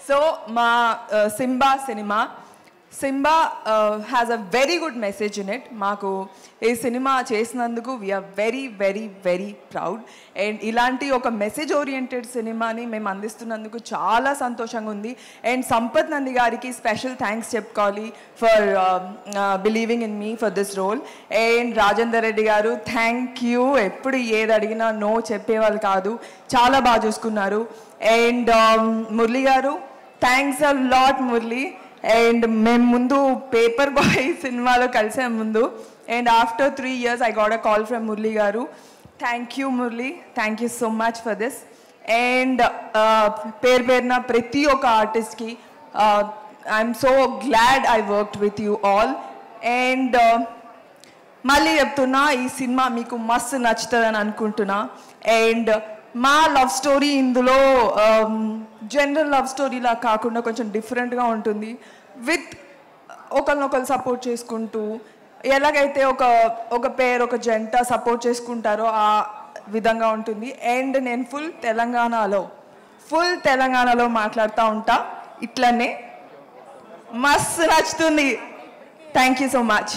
So మా Simba cinema has a very good message in it. మాకు ఈ cinema చేసినందుకు we're very very very proud. And ఇలాంటి ఒక మెసేజ్ ఓరియంటెడ్ సినిమాని మేము అందిస్తున్నందుకు చాలా సంతోషంగా ఉంది. అండ్ సంపత్ నంది గారికి స్పెషల్ థ్యాంక్స్ చెప్పుకోవాలి for believing in me for this role. And Rajender Reddy garu thank you. ఎప్పుడు ఏది అడిగినా నో చెప్పేవాళ్ళు కాదు, చాలా బాగా చూసుకున్నారు. And Murali garu thanks a lot Murali. And మేము ముందు పేపర్ బాయ్ సినిమాలో కలిసాం ముందు. And after 3 years I got a call from Murali garu. Thank you Murali, thank you so much for this. And పేరున ప్రతి ఒక్క ఆర్టిస్ట్కి I'm so glad I worked with you all. And మళ్ళీ చెప్తున్నా, ఈ సినిమా మీకు మస్తు నచ్చుతుందని అనుకుంటున్నా. అండ్ మా లవ్ స్టోరీ ఇందులో జనరల్ లవ్ స్టోరీలా కాకుండా కొంచెం డిఫరెంట్గా ఉంటుంది. విత్ ఒకరినొకరు సపోర్ట్ చేసుకుంటూ, ఎలాగైతే ఒక పేరు ఒక జంట సపోర్ట్ చేసుకుంటారో ఆ విధంగా ఉంటుంది. అండ్ నేను ఫుల్ తెలంగాణలో మాట్లాడుతూ ఉంటా, ఇట్లనే మస్తు నచ్చుతుంది. Thank you so much.